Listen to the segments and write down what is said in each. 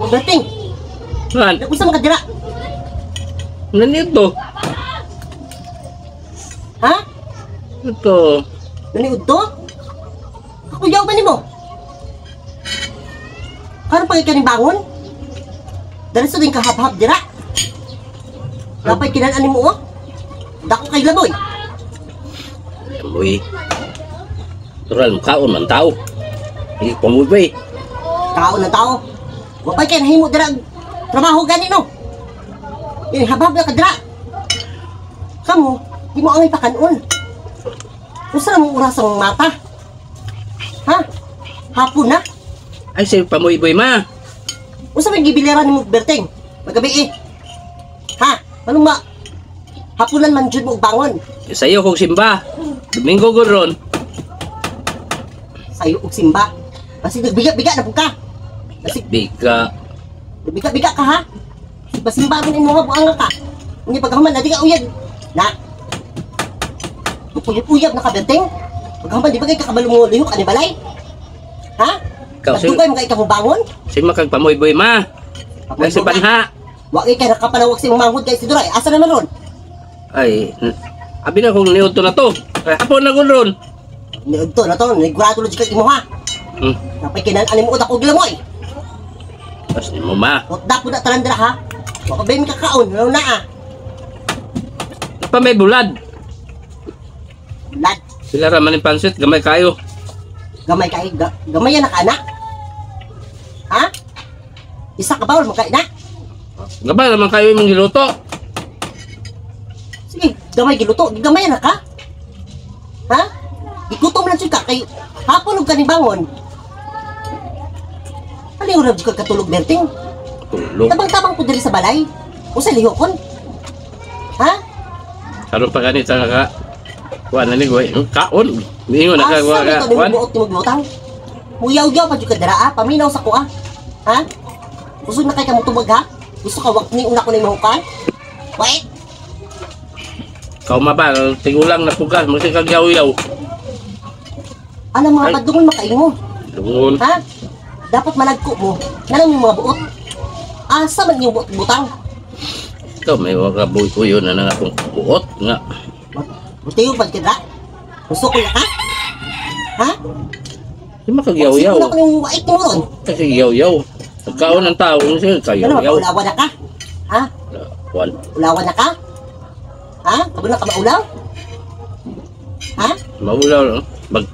Berting. Man, Usa man ka dira? nanito. Ha? Ito. Naniud to? Ako yaw ba nimo? Karon pa ikaw bangon? Dali sa din kahap-hap dira. Napay kinaan nimo oh. Dako kay laboy. Uy. Tural, kaon man tao. Hindi pamubay. Kaon na tao. Wa pay kay nahimo dira trabaho gani no. Ini habab na ka dira. Kamu, di mo angay pakanon. Usa mo oras ang mata? Ha? Hapon na? Ay, sa'yo pamuiboy ma. Usa may gibiliran nimo Berting? Magabi eh. Ha? Anong ma? Hapunan man jud mo og bangon. Sa'yo kong simba. Domingo gudron. Sayo og simba. Basi biga-biga na pud ka. Basi Bika. biga-biga ka ha. Pasimba mo imo buang ka. Unya paghaman na di ka uyab. Na. Uyab na ka Berting. Paghaman di ba kay kakabalong lihok ani balay? Ha? Ikaw, Dugay mo kay ka mo bangon? Sa'yo makagpamuiboy ma. Nasa banha. Wa kay ka nakapalawak sa imong manghod kay si Duray. Asa naman ron? Ay, abi na kong niuto na to. Ay, hapon na gudron. Niudto na to, nigurado logik kay imo ha. Napay kinan ani mo utak og lamoy. Tapos ni mo ma. Utda po na talandra ha. Wa ka bay mi kakaon, ano na ah. Pa may bulad. Lad, Sila raman yung pansit, gamay kayo. gamay kay gamay na kana. Ha? Isa ka bawal mo kay na. Gabay naman kayo yung giluto. Sige, gamay giluto, gamay na ka. Ha? Ikutom lang ka kay hapon og kaning bangon. Ali ura ka katulog Berting. Tulog. Tabang-tabang po diri sa balay. Usa lihokon. Ha? Karon pa ganit sa ka. Kuan na ni goy. Kaon. Miingon na ka Asa ka. ito ni Kuan. magbuot ni magbutang? Muyaw-yaw pa jud ka dira ah, paminaw sa kuha. Ha? Gusto na kay ka mo tubag ha? Gusto ka wag ni una ko na mahukan? Wait. Kau mabal, tigulang na pugas, mesti kag yaw-yaw. Ano mga Ay. padungon makaingon? Dungon. Ha? Dapat managko mo. Nanang yung mga buot. Asa man yung butang? Ito, may mga buyo na nga akong buot nga. Buti yung pagkira. Gusto ko na ka? Ha? Di makagyaw-yaw. Gusto ko na yung wait mo ron. Kasi yaw-yaw. Pagkaon ng tao, siya Ano, kayaw-yaw. maulawan na ka? Ha? Kuan. Ulawan na ka? Ha? Kabo na ka maulaw? Ha? Maulaw, no?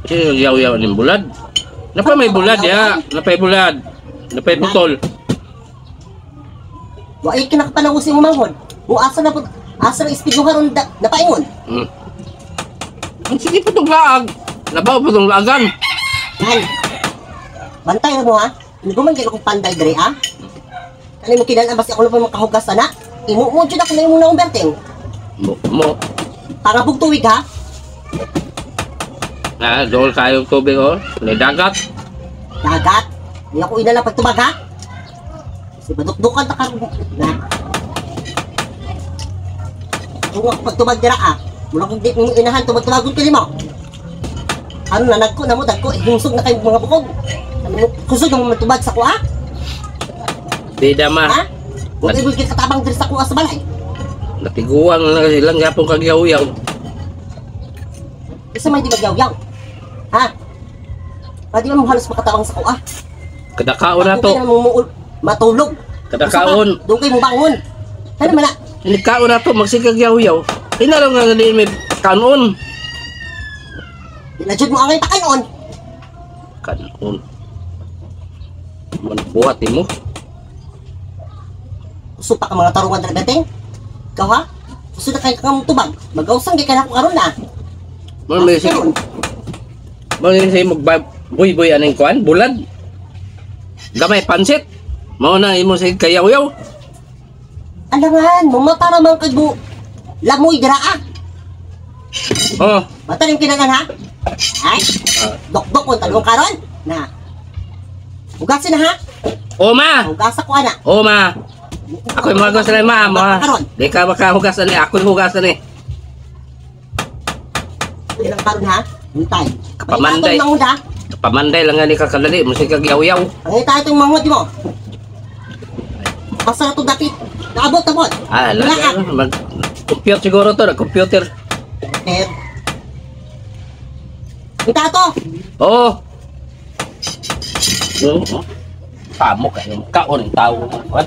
Siya yaw-yaw ng bulad. Napa may bulad, ya. Napay bulad. Napay putol. Wa ay kinakapanaw sa imong manghod. O asa na pud asa na speed mo karon napaingon. Ang sige po itong laag. Labaw po itong laagan. Han. Bantay na mo ha. Hindi ko man kaya akong panday dere ha. Kani mo kinan basi ako na pa makahugas na. Imo mo jud ako na imong naong Berting. Mo. Para bug tuwig ha. Dool kayo tubig, oh. May dagat. Dagat. Di ako inala pagtubag ha. Si baduk-dukan ta karon na. Kung ako pagtubag dira ha. Mula kung di mo inahan tubag-tubagon kini mo. Ano na nagko na mo dagko hungsog na kay mga bukog. Ano kusog na mo matubag sa kuha? Di dama. Ha? Huwag ibig katabang diri sa kuha sa balay. Natiguan na silang yapong kagyaw-yaw. Isa man di magyaw-yaw. Ha? Pwede mo halos makatabang sa kuha. Kadakaon na to. Doon kayo matulog. Kadakaon. Doon kayo mo bangon. Ano man na? Nagkaon na to, magsigagyaw-yaw. Inaraw nga nga may kanon. Inadjud mo ang ngayon pakanon. Kanon. Buhat mo. Gusto pa ka mga tarungan na gating? Ikaw ha? Gusto na kayo kang tubag. Mag-ausang kay ka na karon na. May say magbuy-buy aning kuan, bulad. Gamay pansit. Mao na imo say kayaw-yaw. Alangan, mamata naman kay bu lamoy dira ah. Oh, Bata rin kinangan ha? Ay, dok-dok kung talong karon. Na. Hugasin na ha? oh ma. Hugasa ko na. Oh ma. Ako yung hugas na ma. Di ka makahugas na ni. Ako yung hugas na ni. Ilang karon ha? Hintay. Kapamanday. Manghod ha? Pamanday lang nga ni kakadali. Musik kag yaw-yaw. Pangita itong manghod mo. Asa na to dapit. Naabot na mo. Ah, Wala ka. Computer siguro to, computer. Eh. Kita to. Oo. Oo. Pamo kayo. Kaon ang tao. What?